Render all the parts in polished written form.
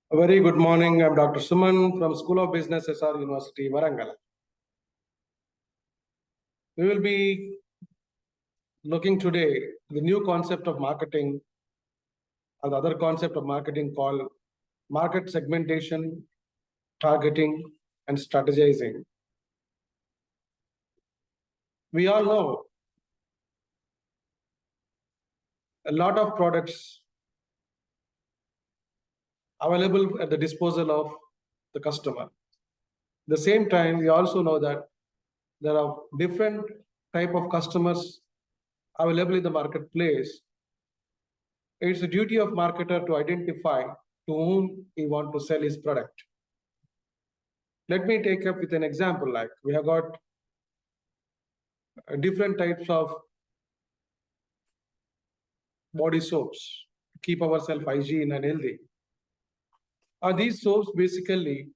A very good morning. I'm Dr. Suman from School of Business, SR University, Warangal. We will be looking today the new concept of marketing, or the other concept of marketing called market segmentation, targeting, and strategizing. We all know a lot of products available at the disposal of the customer. At the same time, we also know that there are different type of customers available in the marketplace. It's the duty of marketer to identify to whom he want to sell his product. Let me take up with an example. Like we have got different types of body soaps to keep ourselves hygiene and healthy. These soaps basically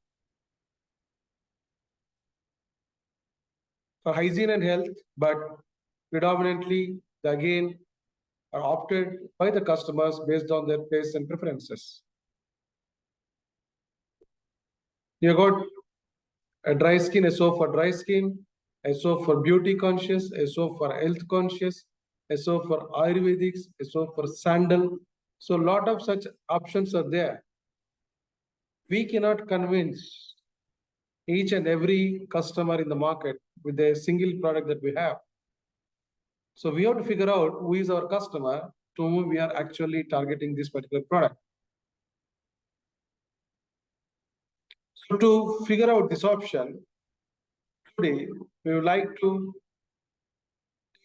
for hygiene and health, but predominantly again are opted by the customers based on their tastes and preferences. You got a dry skin, a soap for dry skin, a soap for beauty conscious, a soap for health conscious, a soap for Ayurvedics, a soap for sandal. So a lot of such options are there. We cannot convince each and every customer in the market with a single product that we have. So we have to figure out who is our customer to whom we are actually targeting this particular product. So to figure out this option, today we would like to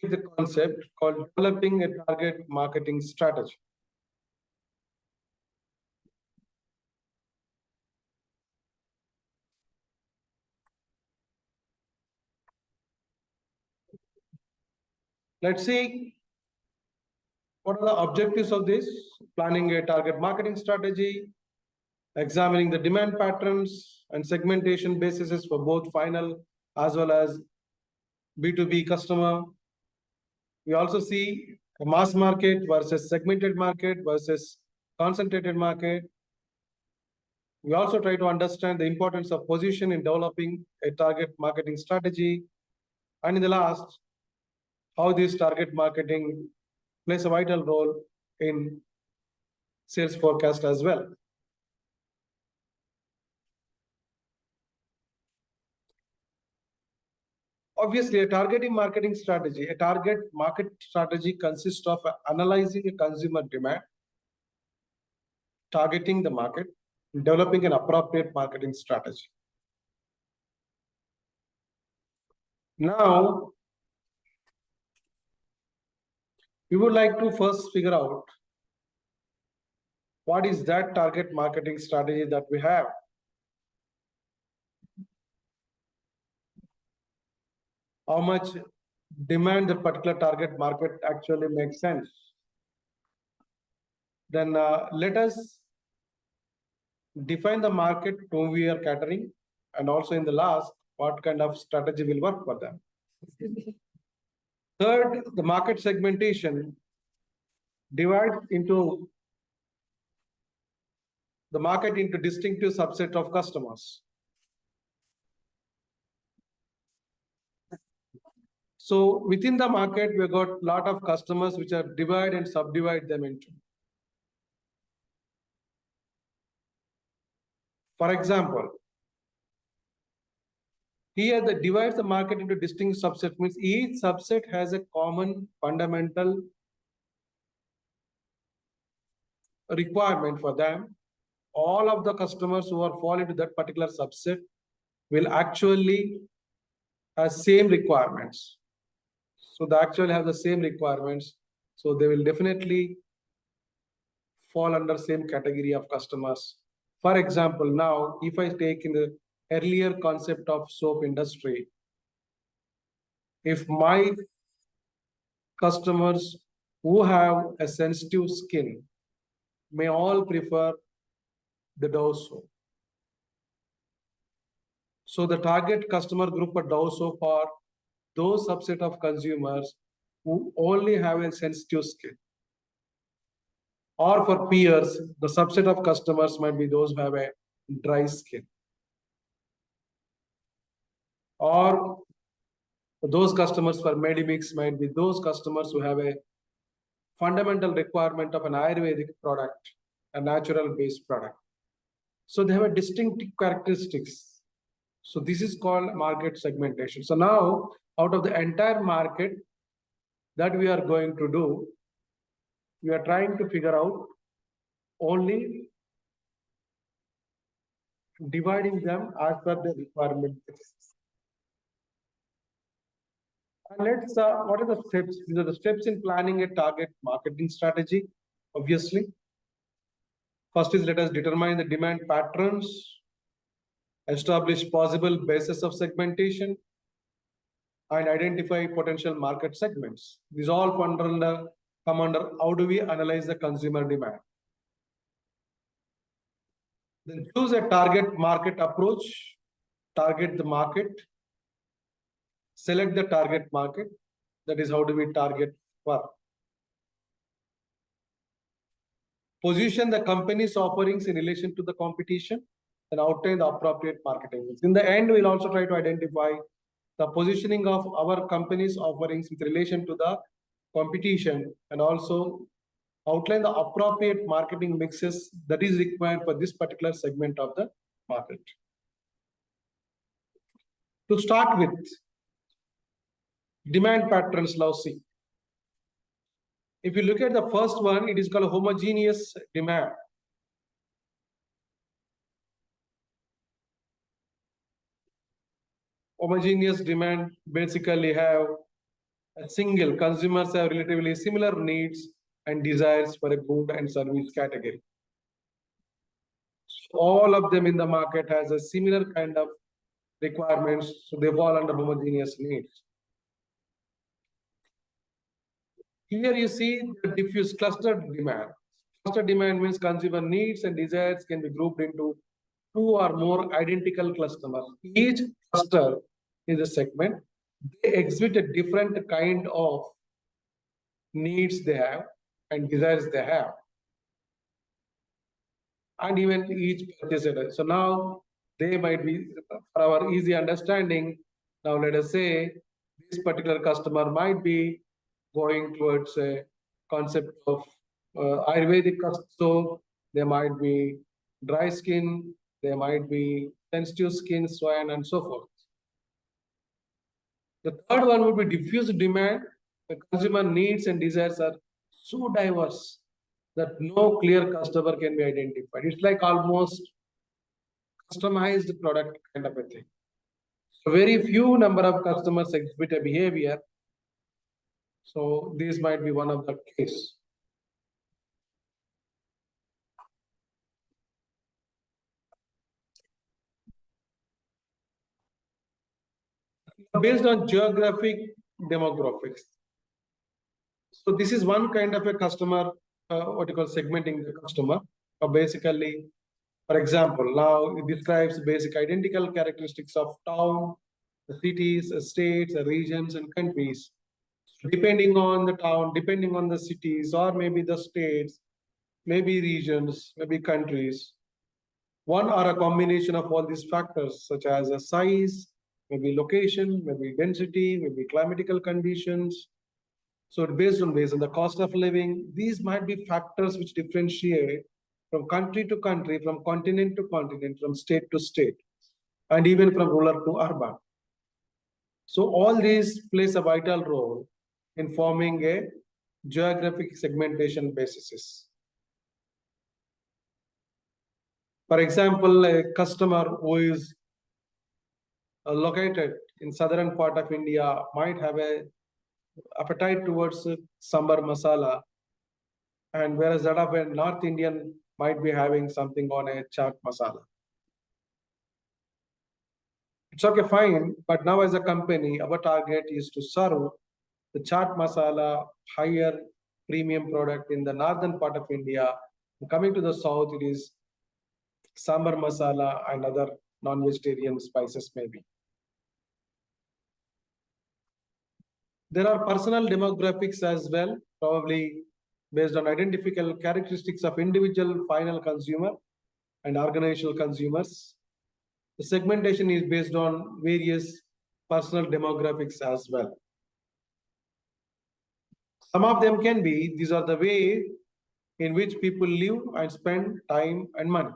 take the concept called developing a target marketing strategy. Let's see what are the objectives of this: planning a target marketing strategy, examining the demand patterns and segmentation basis for both final as well as B2B customer. We also see a mass market versus segmented market versus concentrated market. We also try to understand the importance of position in developing a target marketing strategy. And in the last, how this target marketing plays a vital role in sales forecast as well. Obviously, a targeting marketing strategy, a target market strategy consists of analyzing a consumer demand, targeting the market, developing an appropriate marketing strategy. Now, we would like to first figure out what is that target marketing strategy that we have. How much demand the particular target market actually makes sense. Then let us define the market to whom we are catering, and also in the last, what kind of strategy will work for them. Third, the market segmentation divides into the market into distinctive subset of customers. So within the market, we've got a lot of customers which are divide and subdivide them into. For example, here the divides the market into distinct subsets means each subset has a common fundamental requirement for them. All of the customers who are fall into that particular subset will actually have same requirements. So they actually have the same requirements. So they will definitely fall under same category of customers. For example, now if I take in the earlier concept of soap industry, if my customers who have a sensitive skin may all prefer the Dove soap. So the target customer group for Dove soap are those subset of consumers who only have a sensitive skin. Or for peers, the subset of customers might be those who have a dry skin. Or those customers for Medimix might be those customers who have a fundamental requirement of an Ayurvedic product, a natural based product. So they have a distinctive characteristics. So this is called market segmentation. So now out of the entire market that we are going to do, we are trying to figure out only dividing them as per the requirement. And what are the steps? These are the steps in planning a target marketing strategy, obviously. First is let us determine the demand patterns, establish possible basis of segmentation, and identify potential market segments. These all come under how do we analyze the consumer demand. Then choose a target market approach, target the market, select the target market. That is how do we target for. Position the company's offerings in relation to the competition and outline the appropriate marketing. In the end, we'll also try to identify the positioning of our company's offerings with relation to the competition and also outline the appropriate marketing mixes that is required for this particular segment of the market. To start with, demand patterns, now see. If you look at the first one, it is called homogeneous demand. Homogeneous demand basically have a single, consumers have relatively similar needs and desires for a good and service category. So all of them in the market has a similar kind of requirements, so they fall under homogeneous needs. Here you see the diffuse clustered demand. Clustered demand means consumer needs and desires can be grouped into two or more identical customers. Each cluster is a segment. They exhibit a different kind of needs they have and desires they have. And even each purchaser. So now they might be, for our easy understanding, now let us say this particular customer might be going towards a concept of Ayurvedic. So there might be dry skin, there might be sensitive skin, so on and so forth. The third one would be diffuse demand. The consumer needs and desires are so diverse that no clear customer can be identified. It's like almost customized product kind of a thing. So very few number of customers exhibit a behavior. So this might be one of the case. Based on geographic demographics. So this is one kind of a customer, what you call segmenting the customer. Basically, for example, now it describes basic identical characteristics of town, the cities, states, regions, and countries. Depending on the town, depending on the cities, or maybe the states, maybe regions, maybe countries, one or a combination of all these factors, such as a size, maybe location, maybe density, maybe climatical conditions. So based on the cost of living, these might be factors which differentiate from country to country, from continent to continent, from state to state, and even from rural to urban. So all these plays a vital role in forming a geographic segmentation basis. For example, a customer who is located in southern part of India might have a appetite towards sambar masala, and whereas that of a North Indian might be having something on a chaat masala. It's okay, fine, but now as a company, our target is to serve the chaat masala higher premium product in the northern part of India. Coming to the south, it is sambar masala and other non-vegetarian spices maybe. There are personal demographics as well. Probably based on identifiable characteristics of individual final consumer and organizational consumers. The segmentation is based on various personal demographics as well. Some of them can be, these are the way in which people live and spend time and money.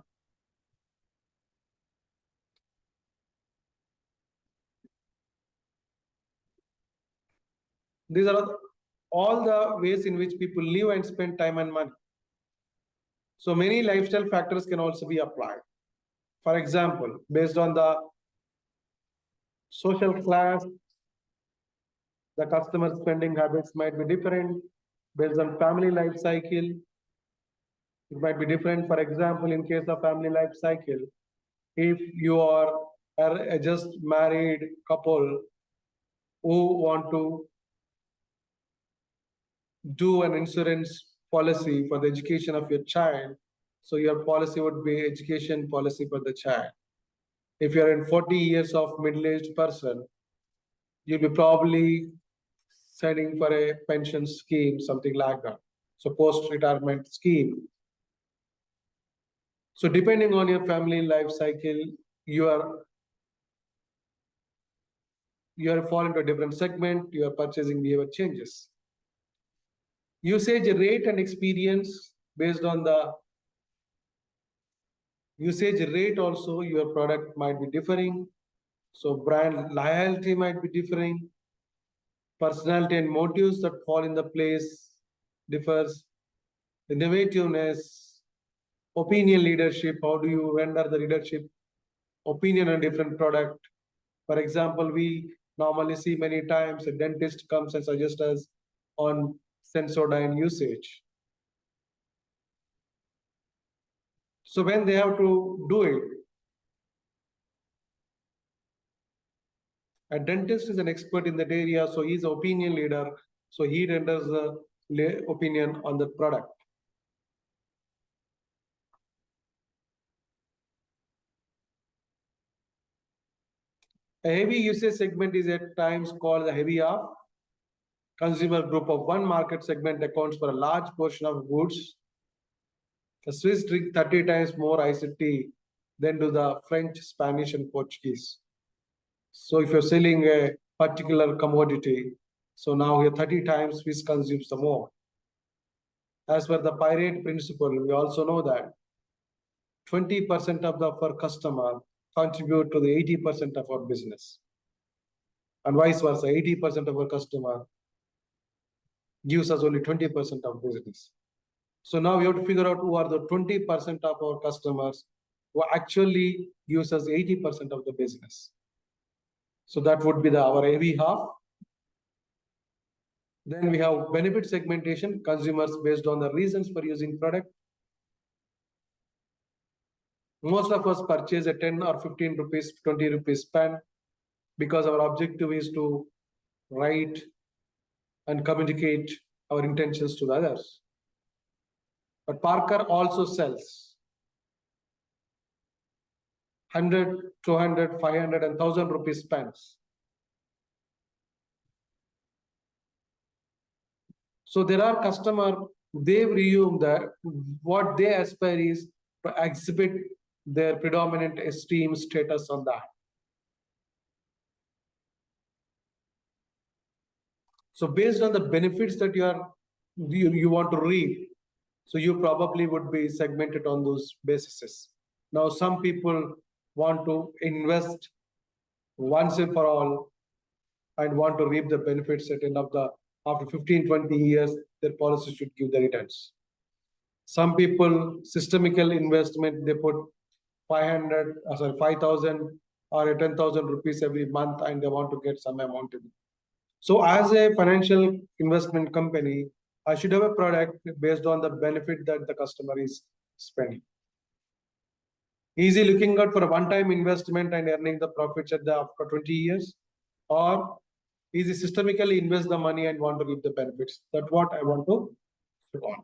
These are all the ways in which people live and spend time and money. So many lifestyle factors can also be applied. For example, based on the social class, the customer spending habits might be different. Based on family life cycle, it might be different. For example, in case of family life cycle, if you are a just married couple who want to do an insurance policy for the education of your child, so your policy would be education policy for the child. If you're in 40 years of middle-aged person, you'll be probably signing for a pension scheme, something like that. So post-retirement scheme. So depending on your family life cycle, you are fall into a different segment, your purchasing behavior changes. Usage rate and experience based on the usage rate also, your product might be differing. So brand loyalty might be differing. Personality and motives that fall in the place differs. Innovativeness, opinion leadership, how do you render the leadership opinion on different product? For example, we normally see many times a dentist comes and suggests us on Sensodyne usage. So when they have to do it, a dentist is an expert in that area, so he's an opinion leader, so he renders the opinion on the product. A heavy usage segment is at times called the heavy off. Consumer group of one market segment accounts for a large portion of goods. The Swiss drink 30 times more iced tea than do the French, Spanish, and Portuguese. So if you're selling a particular commodity, so now here 30 times Swiss consumes the more. As per the Pareto principle, we also know that 20% of our customer contribute to the 80% of our business. And vice versa, 80% of our customer gives us only 20% of business. So now we have to figure out who are the 20% of our customers who actually gives us 80% of the business. So that would be our AV half. Then we have benefit segmentation, consumers based on the reasons for using product. Most of us purchase a 10 or 15 rupees, 20 rupees spend because our objective is to write and communicate our intentions to the others. But Parker also sells 100, 200, 500 and 1000 rupees spends. So there are customers, they presume that what they aspire is to exhibit their predominant esteem status on that. So based on the benefits that you want to reap, so you probably would be segmented on those bases. Now some people want to invest once and for all and want to reap the benefits at the end of the after 15, 20 years, their policy should give the returns. Some people, systemical investment, they put 5,000 or 10,000 rupees every month and they want to get some amount in it. So as a financial investment company, I should have a product based on the benefit that the customer is spending. Is he looking out for a one-time investment and earning the profits after 20 years? Or is he systemically invest the money and want to reap the benefits? That's what I want to put on.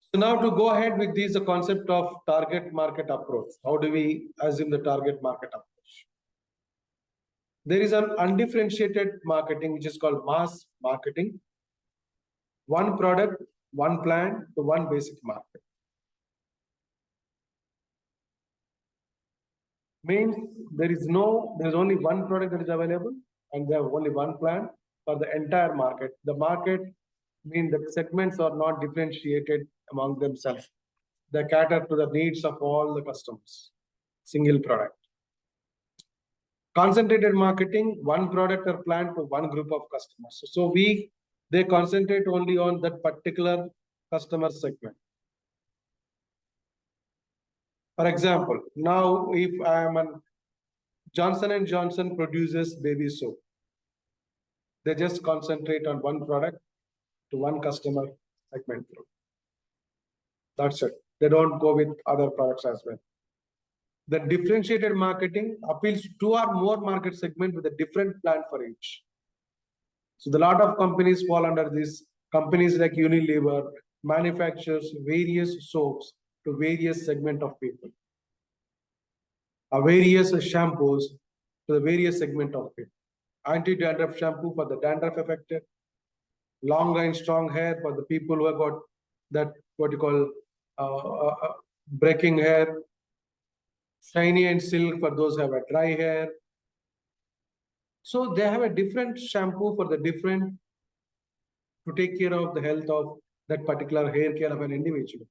So now to go ahead with this, the concept of target market approach. How do we assume the target market approach? There is an undifferentiated marketing, which is called mass marketing. One product, one plan to one basic market. Means there is only one product that is available and they have only one plan for the entire market. The market means the segments are not differentiated among themselves. They cater to the needs of all the customers. Single product. Concentrated marketing, one product or plan to one group of customers. So they concentrate only on that particular customer segment. For example, now if I am an Johnson & Johnson produces baby soap, they just concentrate on one product to one customer segment. That's it. They don't go with other products as well. The differentiated marketing appeals to two or more market segment with a different plan for each. So the lot of companies fall under this. Companies like Unilever manufactures various soaps to various segment of people. Various shampoos to the various segment of people. Anti-dandruff shampoo for the dandruff affected. Long and strong hair for the people who have got that what you call breaking hair. Shiny and silk for those who have a dry hair. So they have a different shampoo for the different to take care of the health of that particular hair care of an individual.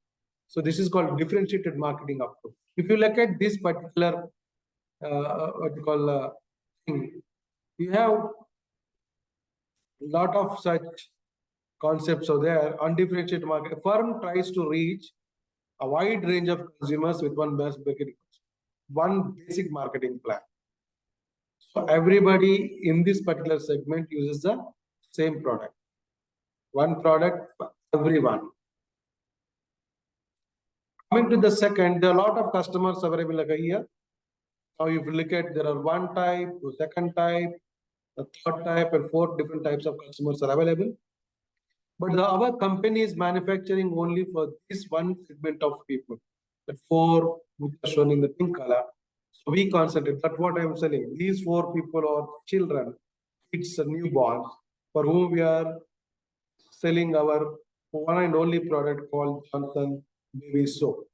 So this is called differentiated marketing approach. If you look at this particular what you call thing, you have a lot of such concepts are there. Undifferentiated market. A firm tries to reach a wide range of consumers with one basic marketing plan. So everybody in this particular segment uses the same product. One product for everyone. Coming to the second, there are a lot of customers available like here. Now if you look at, there are one type, the second type, the third type, and four different types of customers are available. But our company is manufacturing only for this one segment of people. The four which are shown in the pink color. So we concentrate. That's what I'm selling. These four people are children, kids, and newborns, for whom we are selling our one and only product called Johnson Baby Soap.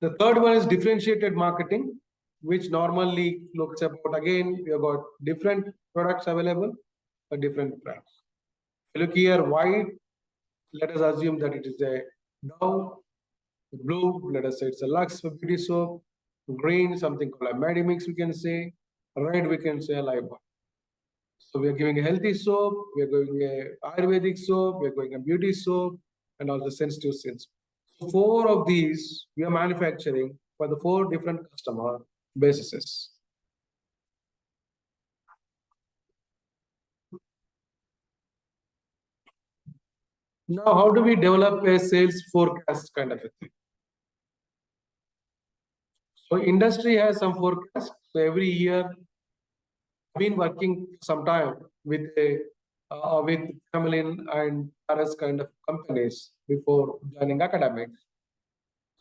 The third one is differentiated marketing, which normally looks about, again, we have got different products available for different brands. Look here, white, let us assume that it is a Dove. Blue, let us say it's a Lux for beauty soap. Green, something called a Medimix, we can say. Red, we can say a Lifebuoy. So we are giving a healthy soap, we are giving a Ayurvedic soap, we are going a beauty soap, and also sensitive scents. So four of these we are manufacturing for the four different customer bases. Now, how do we develop a sales forecast kind of a thing? So industry has some forecast. So every year, I've been working some time with Camlin and Paris kind of companies before joining academics.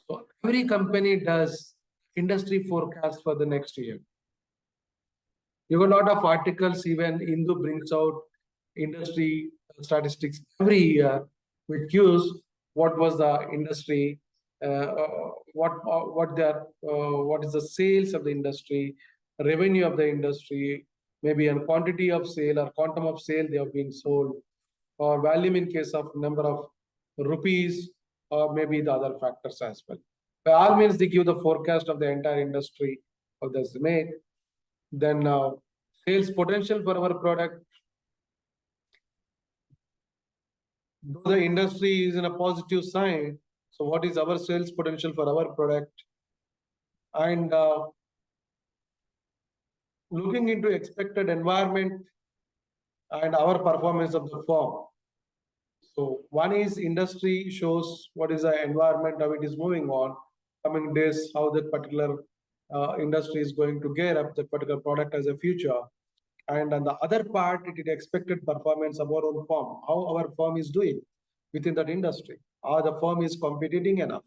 So every company does industry forecast for the next year. You have a lot of articles, even Hindu brings out industry statistics every year, which gives what was the industry, what is the sales of the industry, revenue of the industry, maybe a quantity of sale or quantum of sale they have been sold, or volume in case of number of rupees, or maybe the other factors as well. By all means, they give the forecast of the entire industry of this made. Then sales potential for our product. Though the industry is in a positive sign, so what is our sales potential for our product? And looking into expected environment and our performance of the firm. So one is industry shows what is the environment, how it is moving on, coming days, how that particular industry is going to gear up that particular product as a future. And on the other part, it is expected performance of our own firm, how our firm is doing. within that industry? Or the firm is competing enough?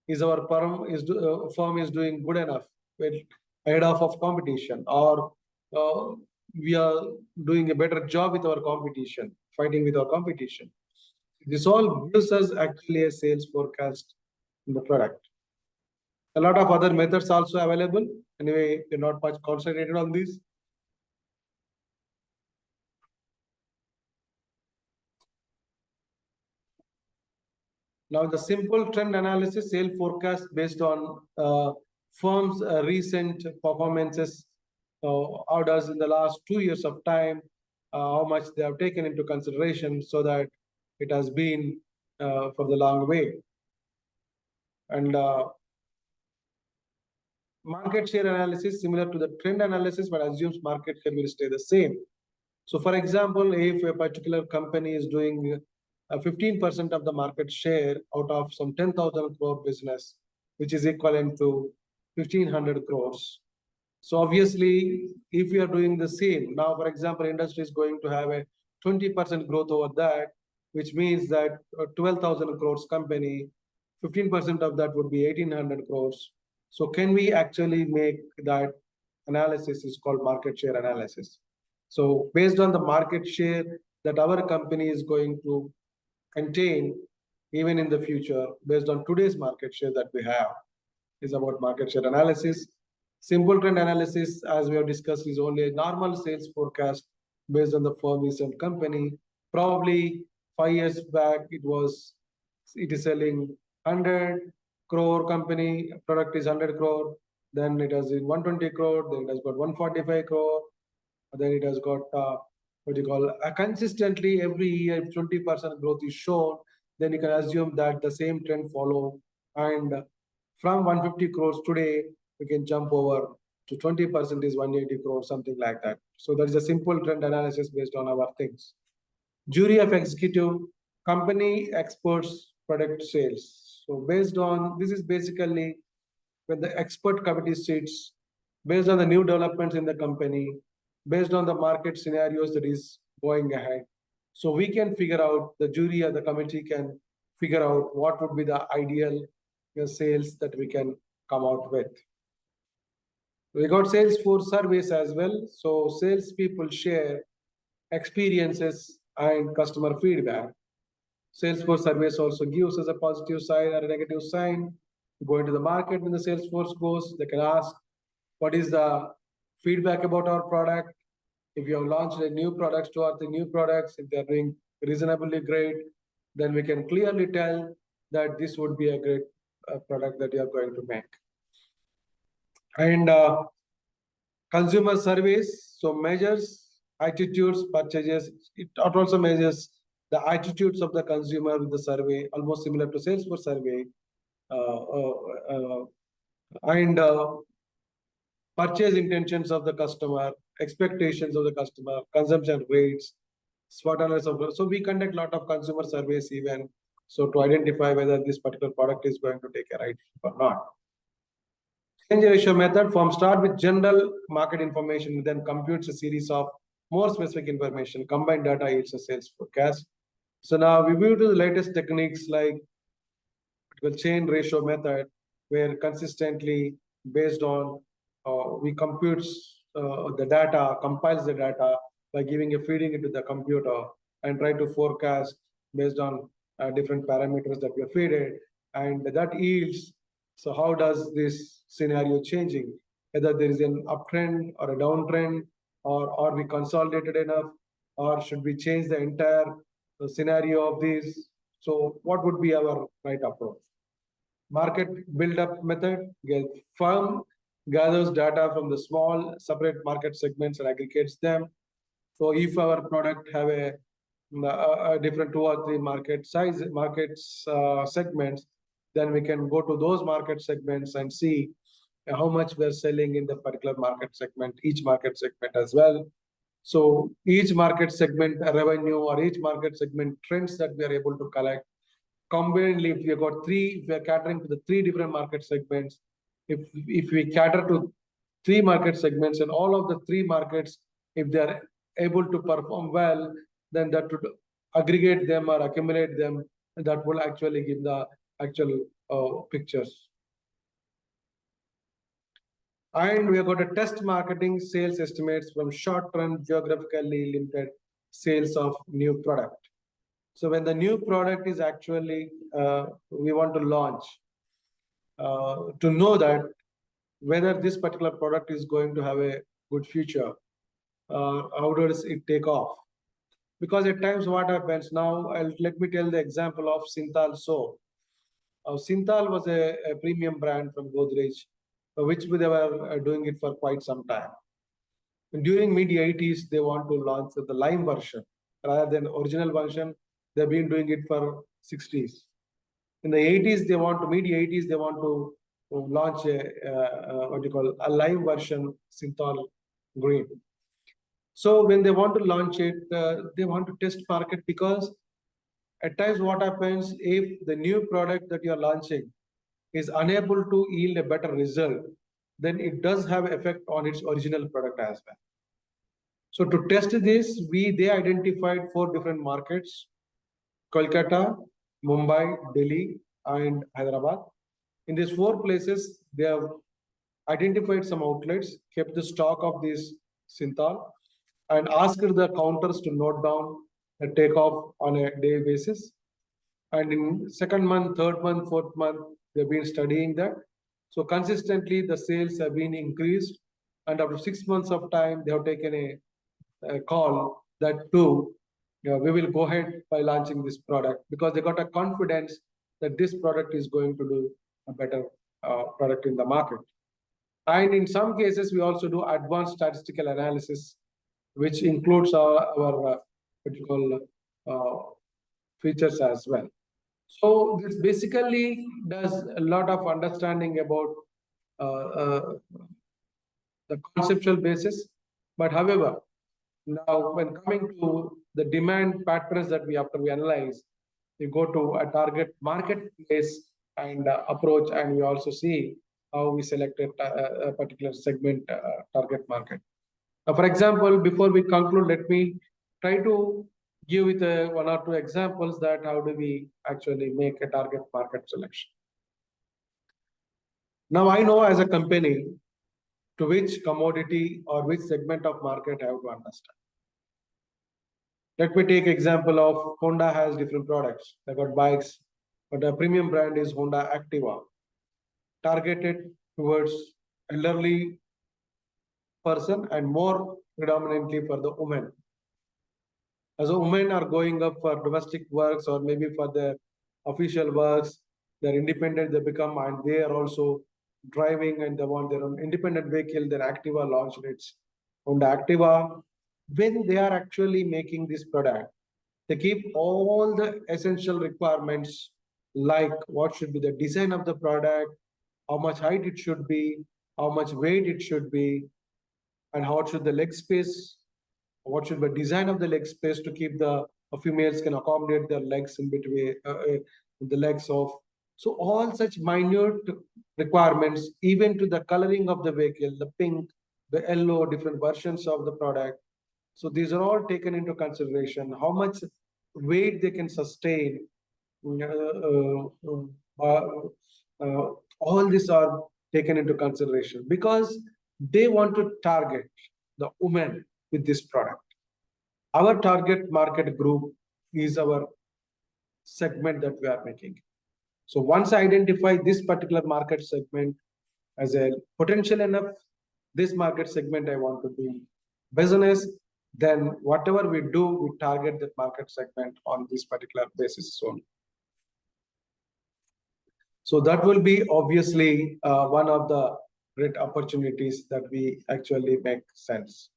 Is our firm is doing good enough with ahead of competition, or we are doing a better job with our competition, fighting with our competition? This all gives us actually a sales forecast in the product. A lot of other methods also available. Anyway, we're not much concentrated on this. Now, the simple trend analysis, sale forecast based on firms' recent performances. How does in the last 2 years of time, how much they have taken into consideration, so that it has been for the long way. And market share analysis, similar to the trend analysis, but assumes market share will stay the same. So, for example, if a particular company is doing 15% of the market share out of some 10,000 crore business, which is equivalent to 1,500 crores. So obviously, if we are doing the same, now, for example, industry is going to have a 20% growth over that, which means that 12,000 crores company, 15% of that would be 1,800 crores. So can we actually make that analysis is called market share analysis. So based on the market share that our company is going to contain, even in the future, based on today's market share that we have, is about market share analysis. Simple trend analysis, as we have discussed, is only a normal sales forecast based on the firm recent company. Probably 5 years back, it is selling 100 crore company, product is 100 crore, then it has 120 crore, then it has got 145 crore, then it has got consistently every year, if 20% growth is shown, then you can assume that the same trend follow. And from 150 crores today, we can jump over to 20% is 180 crores, something like that. So that is a simple trend analysis based on our things. Jury of executive, company experts predict sales. So based on, this is basically when the expert committee sits, based on the new developments in the company, based on the market scenarios that is going ahead. So we can figure out, the jury or the committee can figure out what would be the ideal sales that we can come out with. We got Salesforce surveys as well. So salespeople share experiences and customer feedback. Salesforce surveys also gives us a positive sign or a negative sign. Go into the market when the Salesforce goes, they can ask, what is the feedback about our product? If you have launched a new products, 2 or 3 new products, if they're doing reasonably great, then we can clearly tell that this would be a great product that you are going to make. And consumer surveys, so measures attitudes, purchases. It also measures the attitudes of the consumer with the survey, almost similar to Salesforce survey. And purchase intentions of the customer, expectations of the customer, consumption rates, SWOT analysis. So we conduct a lot of consumer surveys even, so to identify whether this particular product is going to take a right or not. Exchange ratio method, firm start with general market information, then computes a series of more specific information. Combined data yields a sales forecast. So now we move to the latest techniques like chain ratio method, where consistently based on we compute the data, compiles the data by giving a feeding into the computer and try to forecast based on different parameters that we are fed, and that yields. So how does this scenario changing? Whether there is an uptrend or a downtrend, or are we consolidated enough, or should we change the entire scenario of this? So what would be our right approach? Market build-up method. Firm gathers data from the small separate market segments and aggregates them. So if our product have a different 2 or 3 market segments, then we can go to those market segments and see how much we're selling in the particular market segment, each market segment as well. So each market segment revenue or each market segment trends that we are able to collect. Combinedly, if we have got 3, if we are catering to the 3 different market segments, if we cater to 3 market segments and all of the 3 markets, if they are able to perform well, then that would aggregate them or accumulate them that will actually give the actual pictures. And we have got a test marketing sales estimates from short-term geographically limited sales of new product. So when the new product is actually we want to launch, to know that whether this particular product is going to have a good future, how does it take off? Because at times what happens now, let me tell the example of Synthol soap. Synthol was a premium brand from Godrej, which they were doing it for quite some time. And during mid-80s, they want to launch the Lime version rather than original version. They've been doing it for 60s. In the 80s, mid-80s, they want to launch a Lime version Synthol green. So when they want to launch it, they want to test market, because at times what happens, if the new product that you're launching is unable to yield a better result, then it does have effect on its original product as well. So to test this, they identified 4 different markets: Kolkata, Mumbai, Delhi, and Hyderabad. In these 4 places, they have identified some outlets, kept the stock of this Synthol, and asked the counters to note down the takeoff on a day basis. And in second month, third month, fourth month, they've been studying that. So consistently, the sales have been increased. And after 6 months of time, they have taken a call that too, we will go ahead by launching this product, because they got a confidence that this product is going to do a better product in the market. And in some cases, we also do advanced statistical analysis, which includes our what you call features as well. So this basically does a lot of understanding about the conceptual basis. But however, now when coming to the demand patterns that after we analyze, we go to a target marketplace and approach, and we also see how we select a particular segment target market. For example, before we conclude, let me try to give with 1 or 2 examples that how do we actually make a target market selection. Now I know as a company to which commodity or which segment of market I have to understand. Let me take example of Honda has different products. They got bikes, but a premium brand is Honda Activa, targeted towards elderly person and more predominantly for the women. As a women are going up for domestic works or maybe for their official works, they're independent, they become, and they are also driving and they want their own independent vehicle. Their Activa launched its Honda Activa. When they are actually making this product, they keep all the essential requirements, like what should be the design of the product, how much height it should be, how much weight it should be, and how should the leg space, what should be the design of the leg space to keep the females can accommodate their legs in between the legs of. So all such minute requirements, even to the coloring of the vehicle, the pink, the yellow, different versions of the product. So these are all taken into consideration. How much weight they can sustain. All these are taken into consideration because they want to target the women with this product. Our target market group is our segment that we are making. So once I identify this particular market segment as a potential enough, this market segment I want to do business, then whatever we do, we target that market segment on this particular basis only. So that will be obviously one of the great opportunities that we actually make sense.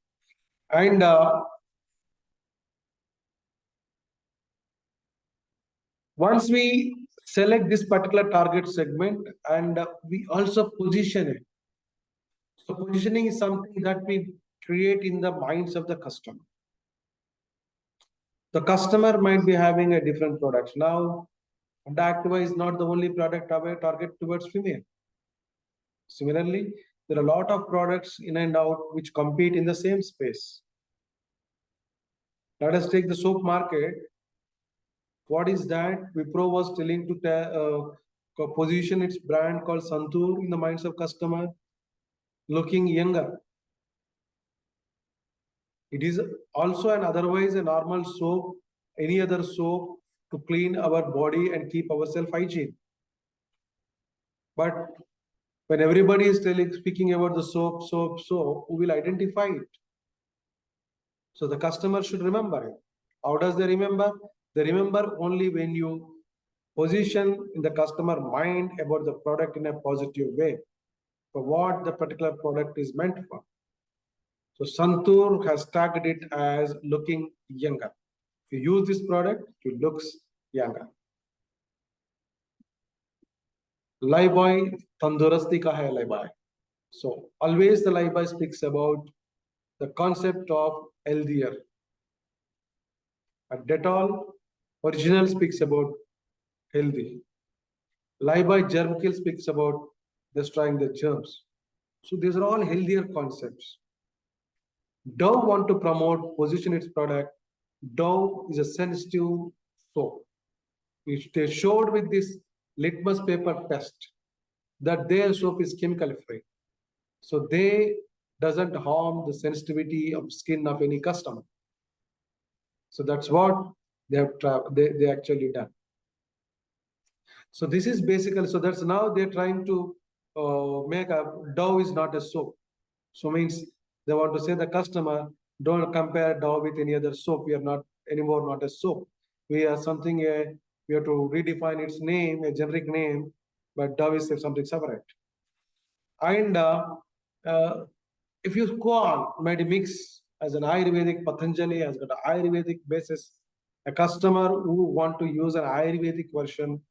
And once we select this particular target segment and we also position it. So positioning is something that we create in the minds of the customer. The customer might be having a different product. Now, Honda Activa is not the only product our target towards female. Similarly, there are a lot of products in and out which compete in the same space. Let us take the soap market. What is that? Wipro was telling to position its brand called Santur in the minds of customer, looking younger. It is also an otherwise a normal soap, any other soap to clean our body and keep ourselves hygiene. But when everybody is speaking about the soap, who will identify it? So the customer should remember it. How does they remember? They remember only when you position in the customer mind about the product in a positive way for what the particular product is meant for. So Santur has tagged it as looking younger. If you use this product, it looks younger. Lifebuoy Tandurasti ka hai Lifebuoy. So always the Lifebuoy speaks about the concept of healthier. And Dettol original speaks about healthy. Lifebuoy Germ Kill speaks about destroying the germs. So these are all healthier concepts. Dove want to promote, position its product. Dove is a sensitive soap. They showed with this litmus paper test that their soap is chemical free. So they doesn't harm the sensitivity of skin of any customer. So that's what they have they actually done. So this is basically, so that's now they're trying to make a Dove is not a soap. So means they want to say the customer, don't compare Dove with any other soap. We are not anymore not a soap. We are something, we have to redefine its name, a generic name, but Dove is something separate. And if you go on, Medimix as an Ayurvedic, Patanjali has got an Ayurvedic basis. A customer who want to use an Ayurvedic version,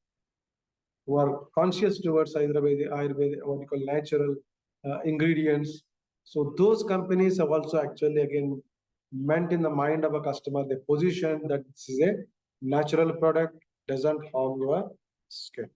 who are conscious towards Ayurvedic, what you call natural ingredients. So those companies have also actually again meant in the mind of a customer, they position that this is a natural product, doesn't harm your skin.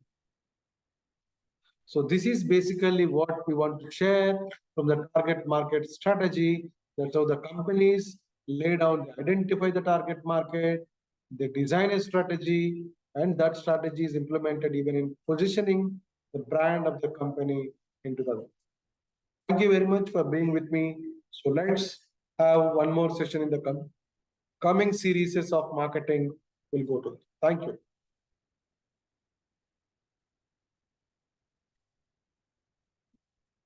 So this is basically what we want to share from the target market strategy. That's how the companies lay down, they identify the target market, they design a strategy, and that strategy is implemented even in positioning the brand of the company into the world. Thank you very much for being with me. So let's have one more session in the coming series of marketing. We'll go to. Thank you.